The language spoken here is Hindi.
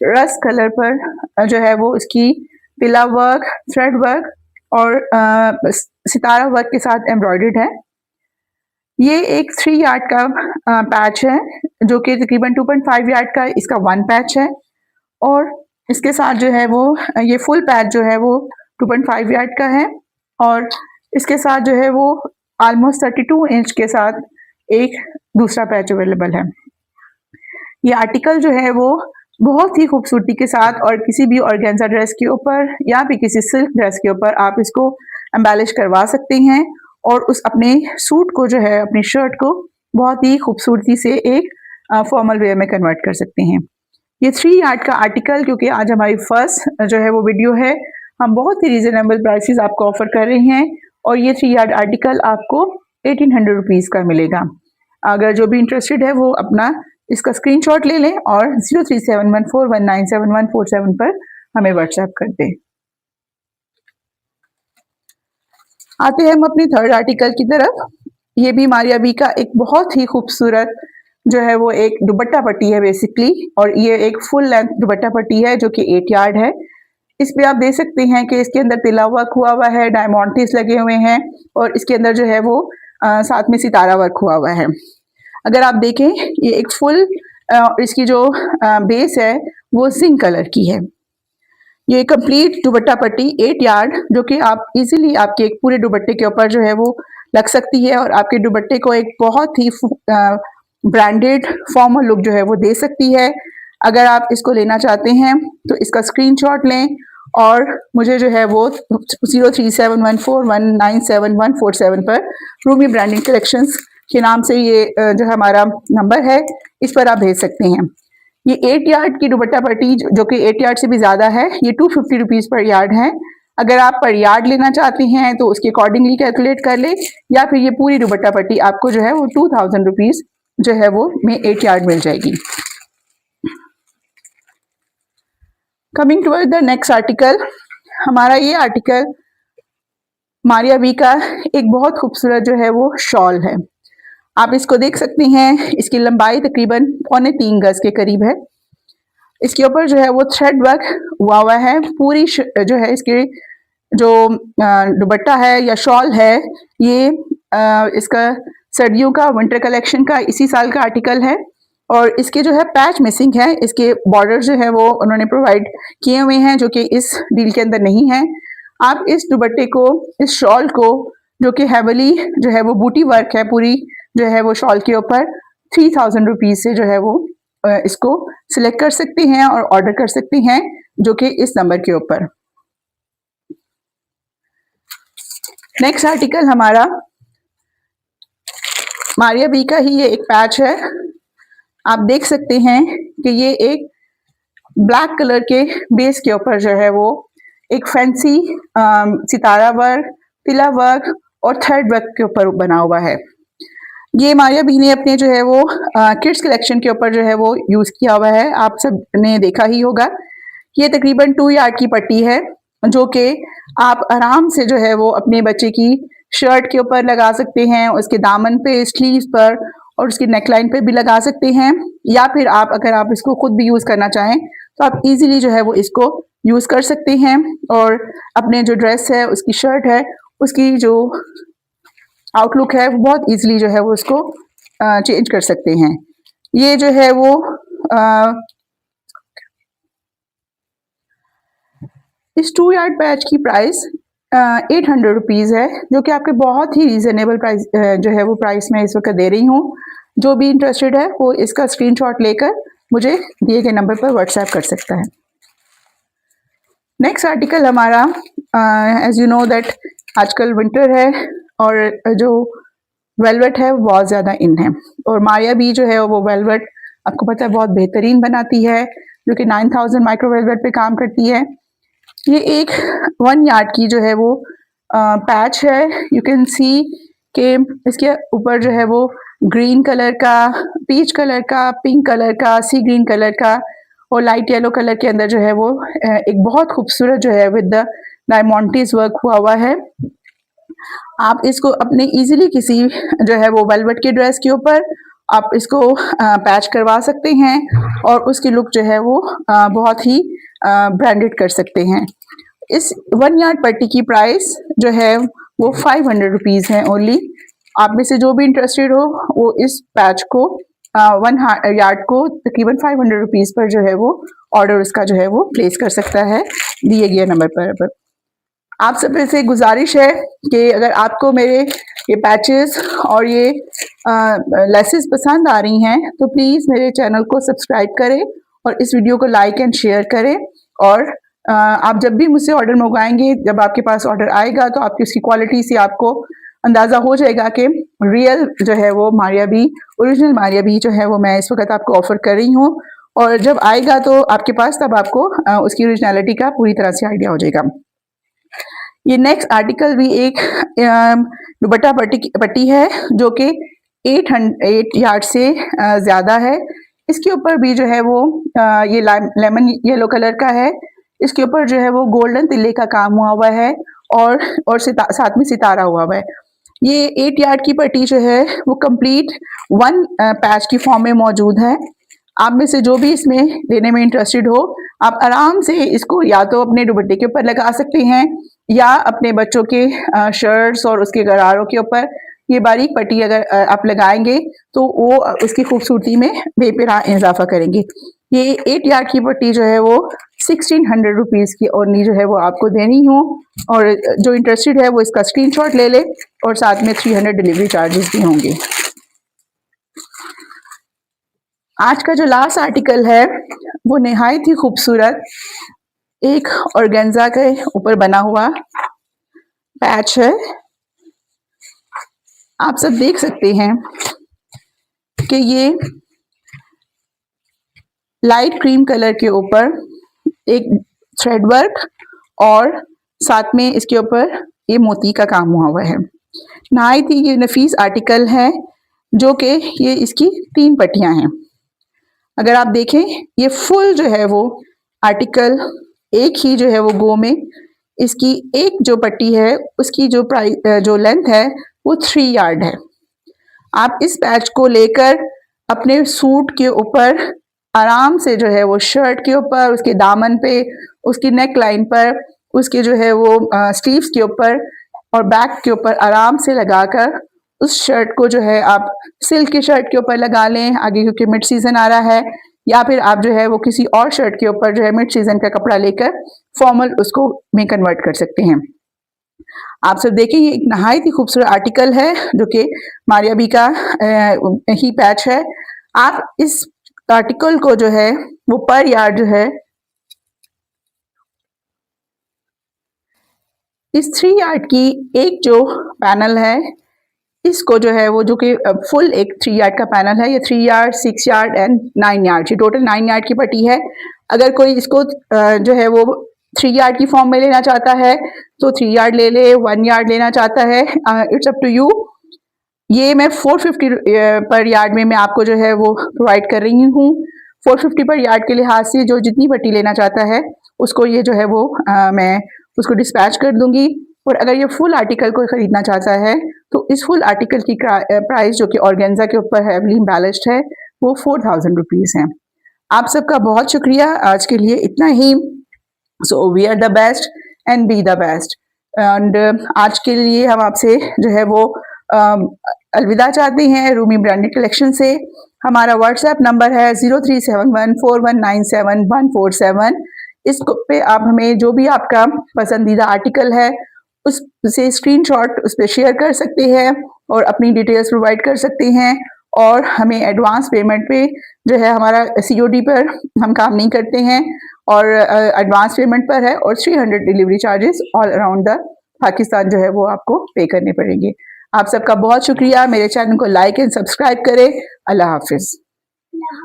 रस्ट कलर पर जो है वो इसकी तिला वर्क, थ्रेड वर्क और सितारा वर्क के साथ एम्ब्रॉयडर्ड है। ये एक 3 यार्ड का पैच है जो कि तकरीबन 2.5 यार्ड का इसका वन पैच है और इसके साथ जो है वो ये फुल पैच जो है वो 2.5 यार्ड का है और इसके साथ जो है वो ऑलमोस्ट 32 इंच के साथ एक दूसरा पैच अवेलेबल है। ये आर्टिकल जो है वो बहुत ही खूबसूरती के साथ और किसी भी ऑर्गेन्जा ड्रेस के ऊपर या फिर किसी सिल्क ड्रेस के ऊपर आप इसको एम्बेलिश करवा सकते हैं और उस अपने सूट को जो है, अपनी शर्ट को बहुत ही खूबसूरती से एक फॉर्मल वेयर में कन्वर्ट कर सकते हैं। ये 3 यार्ड का आर्टिकल, क्योंकि आज हमारी फर्स्ट जो है वो वीडियो है, हम बहुत ही रीजनेबल प्राइसेस आपको ऑफर कर रहे हैं और ये 3 यार्ड आर्टिकल आपको 1800 रुपीज़ का मिलेगा। अगर जो भी इंटरेस्टेड है वो अपना इसका स्क्रीनशॉट ले लें और 037141971147 पर हमें व्हाट्सएप कर दें। आते हैं हम अपनी थर्ड आर्टिकल की तरफ। ये भी मारिया बी का एक बहुत ही खूबसूरत जो है वो एक दुपट्टा पट्टी है बेसिकली, और ये एक फुल लेंथ दुपट्टा पट्टी है जो कि 8 यार्ड है। इस पे आप देख सकते हैं कि इसके अंदर तिला वर्क हुआ हुआ है, डायमंड्स लगे हुए हैं और इसके अंदर जो है वो साथ में सितारा वर्क हुआ हुआ है। अगर आप देखें ये एक फुल इसकी जो बेस है वो जिंक कलर की है। ये कंप्लीट दुपट्टा पट्टी 8 यार्ड जो कि आप इजीली आपके एक पूरे दुपट्टे के ऊपर जो है वो लग सकती है और आपके दुपट्टे को एक बहुत ही ब्रांडेड फॉर्मल लुक जो है वो दे सकती है। अगर आप इसको लेना चाहते हैं तो इसका स्क्रीनशॉट लें और मुझे जो है वो 037141971147 पर रूमी ब्रांडिंग कलेक्शंस के नाम से ये जो हमारा नंबर है इस पर आप भेज सकते हैं। ये 8 यार्ड की दुपट्टा पट्टी जो कि 8 यार्ड से भी ज़्यादा है, ये 250 रुपीज़ पर यार्ड है। अगर आप पर यार्ड लेना चाहते हैं तो उसके अकॉर्डिंगली कैलकुलेट कर ले, या फिर ये पूरी दुपट्टा पट्टी आपको जो है वो 2000 रुपीज़ जो है वो में 8 यार्ड मिल जाएगी। Coming toward the next article, हमारा ये आर्टिकल मारिया बी का एक बहुत खूबसूरत जो है वो शॉल है। आप इसको देख सकते हैं, इसकी लंबाई तकरीबन 3.25 गज के करीब है। इसके ऊपर जो है वो थ्रेड वर्क हुआ हुआ है। पूरी जो है इसकी जो दुपट्टा है या शॉल है ये इसका सर्दियों का विंटर कलेक्शन का इसी साल का आर्टिकल है और इसके जो है पैच मिसिंग है। इसके बॉर्डर जो है वो उन्होंने प्रोवाइड किए हुए हैं जो कि इस डील के अंदर नहीं है। आप इस दुपट्टे को, इस शॉल को जो कि हैवली जो है वो बूटी वर्क है पूरी जो है वो शॉल के ऊपर, 3000 रुपीज़ से जो है वो इसको सिलेक्ट कर सकते हैं और ऑर्डर कर सकते हैं जो कि इस नंबर के ऊपर। नेक्स्ट आर्टिकल हमारा मारिया बी का ही ये एक पैच है। आप देख सकते हैं कि ये एक ब्लैक कलर के बेस के ऊपर जो है वो एक फैंसी सितारा वर्क, तिला वर्क और थ्रेड वर्क के ऊपर बना हुआ है। ये मारिया बी ने अपने जो है वो किड्स कलेक्शन के ऊपर जो है वो यूज किया हुआ है। आप सब ने देखा ही होगा। ये तकरीबन 2 यार्ड की पट्टी है जो कि आप आराम से जो है वो अपने बच्चे की शर्ट के ऊपर लगा सकते हैं, उसके दामन पे, स्लीव्स पर और उसकी नेकलाइन पे भी लगा सकते हैं, या फिर आप अगर आप इसको खुद भी यूज करना चाहें तो आप इजीली जो है वो इसको यूज कर सकते हैं और अपने जो ड्रेस है, उसकी शर्ट है, उसकी जो आउटलुक है वो बहुत इजीली जो है वो उसको चेंज कर सकते हैं। ये जो है वो इस 2 यार्ड पैच की प्राइस 800 रुपीज़ है जो कि आपके बहुत ही रीजनेबल प्राइस जो है वो प्राइस मैं इस वक्त दे रही हूँ। जो भी इंटरेस्टेड है वो इसका स्क्रीनशॉट लेकर मुझे दिए गए नंबर पर व्हाट्सएप कर सकता है। नेक्स्ट आर्टिकल हमारा, एज यू नो दैट आजकल विंटर है और जो वेलवेट है वो बहुत ज़्यादा इन है और मारिया बी जो है वो वेलवेट आपको पता है बहुत बेहतरीन बनाती है जो कि 9000 माइक्रो वेलवेट पे काम करती है। ये एक 1 यार्ड की जो है वो पैच है। यू कैन सी कि इसके ऊपर जो है वो ग्रीन कलर का, पीच कलर का, पिंक कलर का, सी ग्रीन कलर का और लाइट येलो कलर के अंदर जो है वो एक बहुत खूबसूरत जो है विद द डायमंड्स वर्क हुआ हुआ है। आप इसको अपने इजीली किसी जो है वो वेलवेट के ड्रेस के ऊपर आप इसको पैच करवा सकते हैं और उसकी लुक जो है वो बहुत ही ब्रांडेड कर सकते हैं। इस 1 यार्ड पट्टी की प्राइस जो है वो 500 रुपीज़ है ओनली। आप में से जो भी इंटरेस्टेड हो वो इस पैच को 1 यार्ड को तकरीबन 500 रुपीज़ पर जो है वो ऑर्डर उसका जो है वो प्लेस कर सकता है दिए गए नंबर पर। आप सब से गुजारिश है कि अगर आपको मेरे ये पैचेस और ये लेसेस पसंद आ रही हैं तो प्लीज़ मेरे चैनल को सब्सक्राइब करें और इस वीडियो को लाइक एंड शेयर करें। और आप जब भी मुझसे ऑर्डर मंगवाएंगे, जब आपके पास ऑर्डर आएगा तो आपकी उसकी क्वालिटी से आपको अंदाज़ा हो जाएगा कि रियल जो है वो मारिया बी, ओरिजिनल मारिया बी जो है वो मैं इस वक्त आपको ऑफर कर रही हूँ। और जब आएगा तो आपके पास तब आपको उसकी ओरिजिनलिटी का पूरी तरह से आइडिया हो जाएगा। ये नेक्स्ट आर्टिकल भी एक दुपट्टा पट्टी है जो कि 8 यार्ड से ज़्यादा है। इसके ऊपर भी जो है वो ये लेमन येलो कलर का है। इसके ऊपर जो है वो गोल्डन तिल्ले का काम हुआ है और साथ में सितारा हुआ है। ये 8 यार्ड की पट्टी जो है वो कंप्लीट 1 पैच की फॉर्म में मौजूद है। आप में से जो भी इसमें लेने में इंटरेस्टेड हो, आप आराम से इसको या तो अपने दुपट्टे के ऊपर लगा सकते हैं या अपने बच्चों के शर्ट्स और उसके गरारों के ऊपर ये बारीक पट्टी अगर आप लगाएंगे तो वो उसकी खूबसूरती में बेपनाह इजाफा करेंगे। ये 8 यार्ड की पट्टी जो है वो 1600 रुपीज़ की ओनली जो है वो आपको देनी हो। और जो इंटरेस्टेड है वो इसका स्क्रीनशॉट ले ले और साथ में 300 डिलीवरी चार्जेस भी होंगे। आज का जो लास्ट आर्टिकल है वो निहायत ही खूबसूरत एक ऑर्गेन्जा के ऊपर बना हुआ पैच है। आप सब देख सकते हैं कि ये लाइट क्रीम कलर के ऊपर एक थ्रेड वर्क और साथ में इसके ऊपर ये मोती का काम हुआ है। नहायत ही ये नफीस आर्टिकल है जो कि ये इसकी 3 पट्टियां हैं। अगर आप देखें ये फुल जो है वो आर्टिकल एक ही जो है वो गो में इसकी एक जो पट्टी है उसकी जो लेंथ है वो 3 यार्ड है। आप इस पैच को लेकर अपने सूट के ऊपर आराम से जो है वो शर्ट के ऊपर, उसके दामन पे, उसकी नेक लाइन पर, उसके जो है वो स्लीव्स के ऊपर और बैक के ऊपर आराम से लगाकर उस शर्ट को जो है आप सिल्क की शर्ट के ऊपर लगा लें आगे, क्योंकि मिड सीजन आ रहा है, या फिर आप जो है वो किसी और शर्ट के ऊपर जो है मिड सीजन का कपड़ा लेकर फॉर्मल उसको में कन्वर्ट कर सकते हैं। आप सब देखें ये एक नहायत ही खूबसूरत आर्टिकल है जो कि मारिया बी का ही पैच है। आप इस आर्टिकल को जो है वो पर यार्ड जो है इस 3 यार्ड की एक जो पैनल है इसको जो है वो जो कि फुल एक 3 यार्ड का पैनल है, ये 3 यार्ड, 6 यार्ड एंड 9 यार्ड, ये टोटल 9 यार्ड की पट्टी है। अगर कोई इसको जो है वो 3 यार्ड की फॉर्म में लेना चाहता है तो 3 यार्ड ले ले, 1 यार्ड लेना चाहता है इट्स अप टू यू। ये मैं 450 पर यार्ड में मैं आपको जो है वो प्रोवाइड कर रही हूँ। 450 पर यार्ड के लिहाज से जो जितनी पट्टी लेना चाहता है उसको ये जो है वो मैं उसको डिस्पैच कर दूंगी। और अगर ये फुल आर्टिकल कोई खरीदना चाहता है तो इस फुल आर्टिकल की प्राइस जो कि ऑर्गेन्जा के ऊपर हेवली एम्बेलिश्ड है वो 4000 रुपीज़ है। आप सबका बहुत शुक्रिया, आज के लिए इतना ही। So we are the best and be the best. And आज के लिए हम आपसे जो है वो अलविदा चाहते हैं रूमी ब्रांडेड कलेक्शन से। हमारा व्हाट्सएप नंबर है 0371419747। इस पे आप हमें जो भी आपका पसंदीदा आर्टिकल है उससे स्क्रीनशॉट उस पर शेयर कर सकते हैं और अपनी डिटेल्स प्रोवाइड कर सकते हैं। और हमें एडवांस पेमेंट पे जो है हमारा COD पर हम काम नहीं करते हैं और एडवांस पेमेंट पर है और 300 delivery charges all around the Pakistan जो है वो आपको पे करने पड़ेंगे। आप सबका बहुत शुक्रिया। मेरे चैनल को लाइक एंड सब्सक्राइब करें। अल्लाह हाफिज।